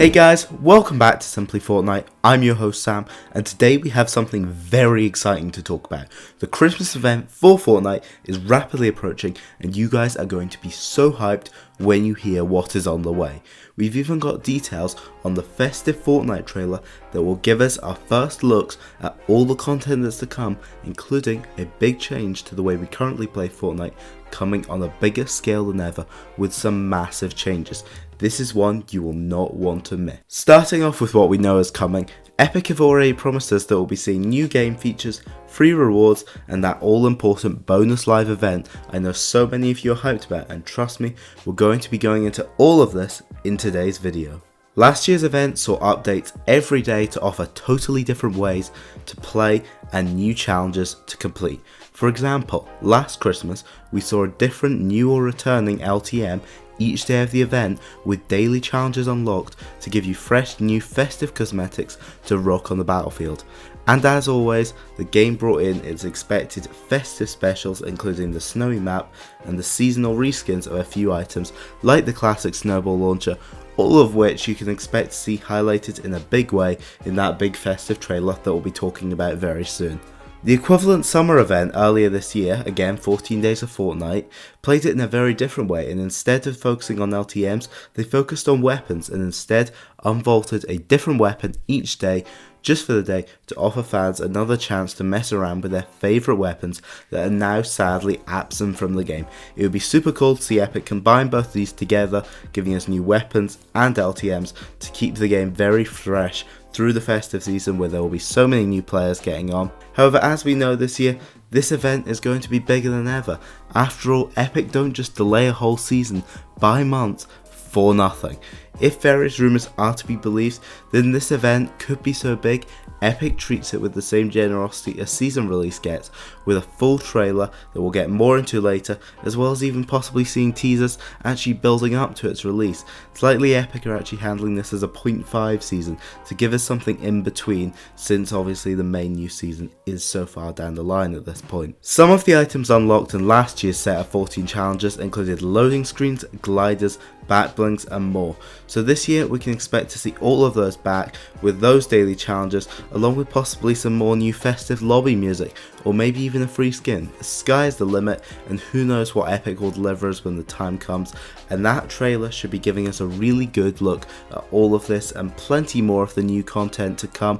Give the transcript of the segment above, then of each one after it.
Hey guys, welcome back to Simply Fortnite. I'm your host Sam, and today we have something very exciting to talk about. The Christmas event for Fortnite is rapidly approaching, and you guys are going to be so hyped when you hear what is on the way. We've even got details on the festive Fortnite trailer that will give us our first looks at all the content that's to come, including a big change to the way we currently play Fortnite, coming on a bigger scale than ever with some massive changes. This is one you will not want to miss. Starting off with what we know is coming, Epic have already promised us that we'll be seeing new game features, free rewards, and that all-important bonus live event I know so many of you are hyped about, and trust me, we're going to be going into all of this in today's video. Last year's event saw updates every day to offer totally different ways to play and new challenges to complete. For example, last Christmas we saw a different new or returning LTM each day of the event, with daily challenges unlocked to give you fresh new festive cosmetics to rock on the battlefield. And as always, the game brought in its expected festive specials, including the snowy map and the seasonal reskins of a few items like the classic snowball launcher, all of which you can expect to see highlighted in a big way in that big festive trailer that we'll be talking about very soon. The equivalent summer event earlier this year, again 14 Days of Fortnite, played it in a very different way, and instead of focusing on LTMs, they focused on weapons and instead unvaulted a different weapon each day just for the day to offer fans another chance to mess around with their favourite weapons that are now sadly absent from the game. It would be super cool to see Epic combine both of these together, giving us new weapons and LTMs to keep the game very fresh through the festive season where there will be so many new players getting on. However, as we know this year, this event is going to be bigger than ever. After all, Epic don't just delay a whole season by months for nothing. If various rumours are to be believed, then this event could be so big, Epic treats it with the same generosity a season release gets, with a full trailer that we'll get more into later, as well as even possibly seeing teasers actually building up to its release. It's likely Epic are actually handling this as a 0.5 season to give us something in between, since obviously the main new season is so far down the line at this point. Some of the items unlocked in last year's set of 14 challenges included loading screens, gliders, back blings and more. So this year we can expect to see all of those back with those daily challenges, along with possibly some more new festive lobby music, or maybe even a free skin. The sky is the limit, and who knows what Epic will deliver us when the time comes, and that trailer should be giving us a really good look at all of this and plenty more of the new content to come.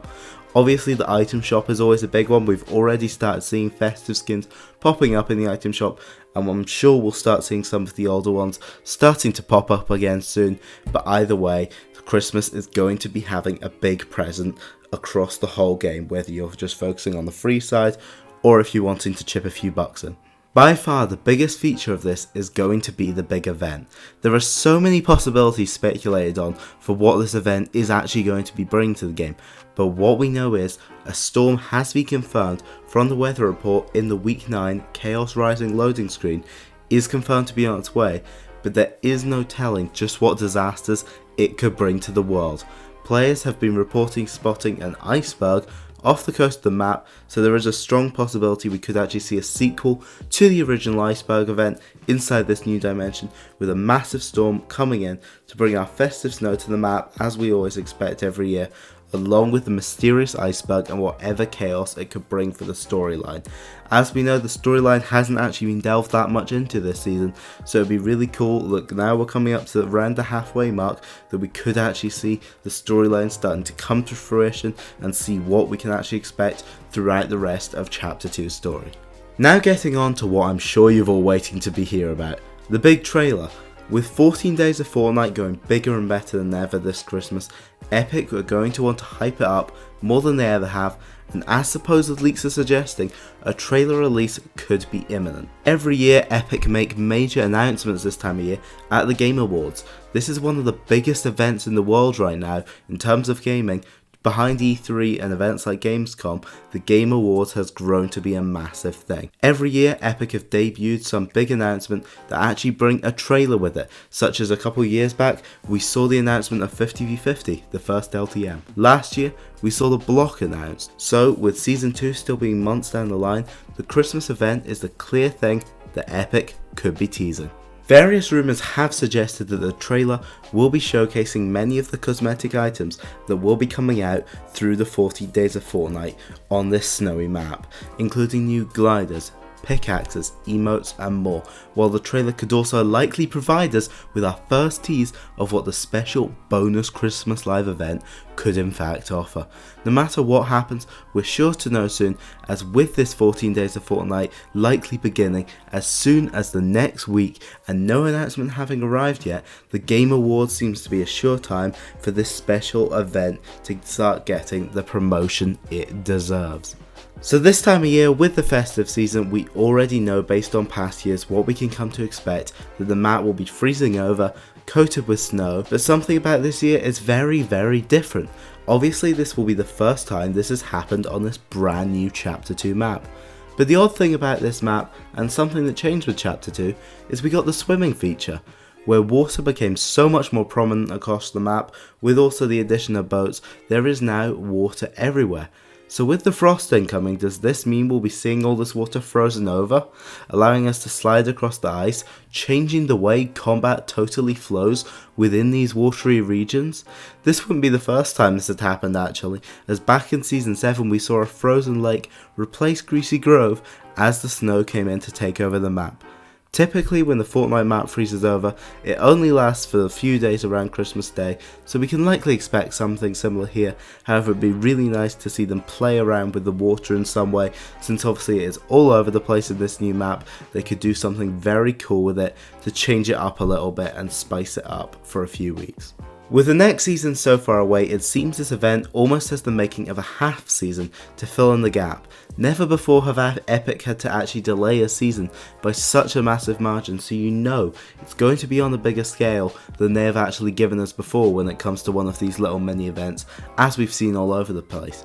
Obviously the item shop is always a big one. We've already started seeing festive skins popping up in the item shop, and I'm sure we'll start seeing some of the older ones starting to pop up again soon. But either way, Christmas is going to be having a big present across the whole game, whether you're just focusing on the free side or if you're wanting to chip a few bucks in. By far the biggest feature of this is going to be the big event. There are so many possibilities speculated on for what this event is actually going to be bringing to the game, but what we know is a storm has been confirmed from the weather report in the Week 9 Chaos Rising loading screen is confirmed to be on its way, but there is no telling just what disasters it could bring to the world. Players have been reporting spotting an iceberg off the coast of the map, so there is a strong possibility we could actually see a sequel to the original iceberg event inside this new dimension, with a massive storm coming in to bring our festive snow to the map as we always expect every year, along with the mysterious iceberg and whatever chaos it could bring for the storyline. As we know, the storyline hasn't actually been delved that much into this season, so it'd be really cool. Look, now we're coming up to around the halfway mark that we could actually see the storyline starting to come to fruition and see what we can actually expect throughout the rest of Chapter 2's story. Now getting on to what I'm sure you've all waiting to be here about, the big trailer. With 14 Days of Fortnite going bigger and better than ever this Christmas, Epic are going to want to hype it up more than they ever have, and as supposed leaks are suggesting, a trailer release could be imminent. Every year Epic make major announcements this time of year at the Game Awards. This is one of the biggest events in the world right now in terms of gaming. Behind E3 and events like Gamescom, the Game Awards has grown to be a massive thing. Every year Epic have debuted some big announcement that actually bring a trailer with it, such as a couple years back we saw the announcement of 50v50, the first LTM. Last year we saw the block announced, so with Season 2 still being months down the line, the Christmas event is the clear thing that Epic could be teasing. Various rumours have suggested that the trailer will be showcasing many of the cosmetic items that will be coming out through the 14 days of Fortnite on this snowy map, including new gliders, pickaxes, emotes and more, while the trailer could also likely provide us with our first tease of what the special bonus Christmas live event could in fact offer. No matter what happens, we're sure to know soon, as with this 14 days of Fortnite likely beginning as soon as the next week and no announcement having arrived yet, the Game Awards seems to be a sure time for this special event to start getting the promotion it deserves. So this time of year, with the festive season, we already know based on past years what we can come to expect, that the map will be freezing over, coated with snow, but something about this year is very, very different. Obviously this will be the first time this has happened on this brand new Chapter 2 map. But the odd thing about this map, and something that changed with Chapter 2, is we got the swimming feature, where water became so much more prominent across the map. With also the addition of boats, there is now water everywhere. So with the frosting coming, does this mean we'll be seeing all this water frozen over, allowing us to slide across the ice, changing the way combat totally flows within these watery regions? This wouldn't be the first time this had happened actually, as back in Season 7 we saw a frozen lake replace Greasy Grove as the snow came in to take over the map. Typically when the Fortnite map freezes over, it only lasts for a few days around Christmas Day, so we can likely expect something similar here. However, it'd be really nice to see them play around with the water in some way, since obviously it is all over the place in this new map. They could do something very cool with it to change it up a little bit and spice it up for a few weeks. With the next season so far away, it seems this event almost has the making of a half season to fill in the gap. Never before have Epic had to actually delay a season by such a massive margin, so you know it's going to be on a bigger scale than they have actually given us before when it comes to one of these little mini events, as we've seen all over the place.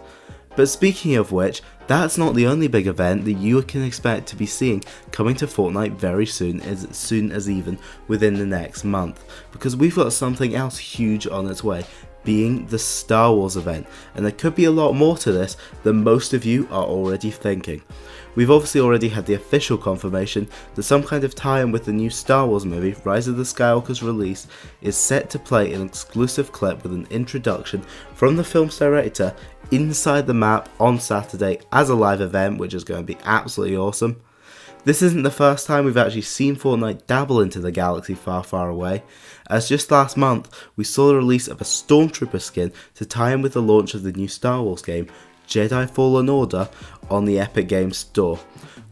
But speaking of which, that's not the only big event that you can expect to be seeing coming to Fortnite very soon as even within the next month, because we've got something else huge on its way, being the Star Wars event, and there could be a lot more to this than most of you are already thinking. We've obviously already had the official confirmation that some kind of tie-in with the new Star Wars movie, Rise of the Skywalker's release, is set to play an exclusive clip with an introduction from the film's director inside the map on Saturday as a live event, which is going to be absolutely awesome. This isn't the first time we've actually seen Fortnite dabble into the galaxy far, far away, as just last month we saw the release of a Stormtrooper skin to tie in with the launch of the new Star Wars game, Jedi Fallen Order, on the Epic Games Store.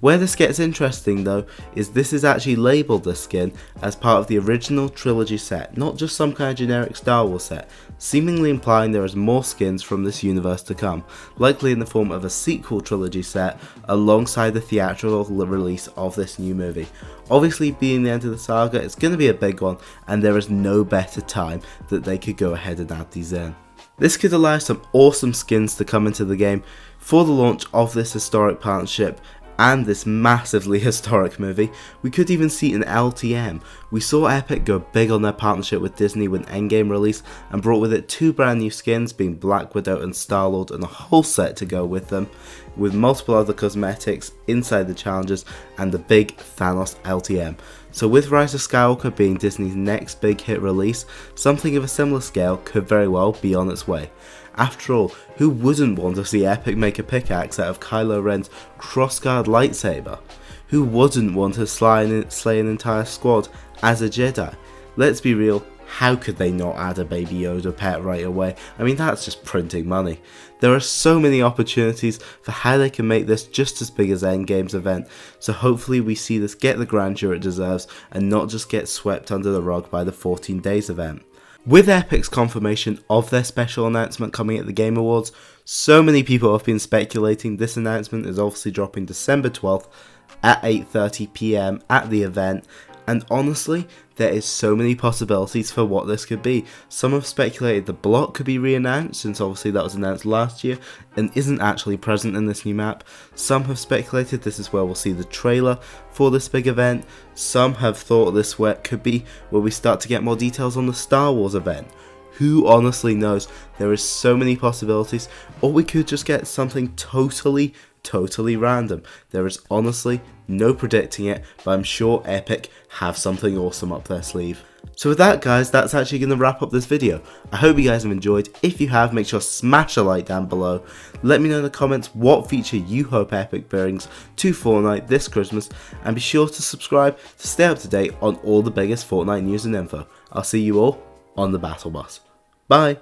Where this gets interesting though, is this is actually labelled, this skin, as part of the original trilogy set, not just some kind of generic Star Wars set, seemingly implying there is more skins from this universe to come, likely in the form of a sequel trilogy set alongside the theatrical release of this new movie. Obviously being the end of the saga, it's going to be a big one, and there is no better time that they could go ahead and add these in. This could allow some awesome skins to come into the game for the launch of this historic partnership and this massively historic movie. We could even see an LTM. We saw Epic go big on their partnership with Disney when Endgame released and brought with it two brand new skins, being Black Widow and Star-Lord, and a whole set to go with them, with multiple other cosmetics inside the challenges and the big Thanos LTM. So with Rise of Skywalker being Disney's next big hit release, something of a similar scale could very well be on its way. After all, who wouldn't want to see Epic make a pickaxe out of Kylo Ren's crossguard lightsaber? Who wouldn't want to slay an entire squad as a Jedi? Let's be real, how could they not add a Baby Yoda pet right away? I mean, that's just printing money. There are so many opportunities for how they can make this just as big as Endgame's event, so hopefully we see this get the grandeur it deserves and not just get swept under the rug by the 14 days event. With Epic's confirmation of their special announcement coming at the Game Awards, so many people have been speculating this announcement is obviously dropping December 12th at 8:30 PM at the event, and honestly, there is so many possibilities for what this could be. Some have speculated the block could be re-announced, since obviously that was announced last year and isn't actually present in this new map. Some have speculated this is where we'll see the trailer for this big event. Some have thought this could be where we start to get more details on the Star Wars event. Who honestly knows? There is so many possibilities, or we could just get something totally random. There is honestly no predicting it, but I'm sure Epic have something awesome up their sleeve. So with that guys, that's actually going to wrap up this video. I hope you guys have enjoyed. If you have, make sure to smash a like down below. Let me know in the comments what feature you hope Epic brings to Fortnite this Christmas, and be sure to subscribe to stay up to date on all the biggest Fortnite news and info. I'll see you all on the battle bus. Bye!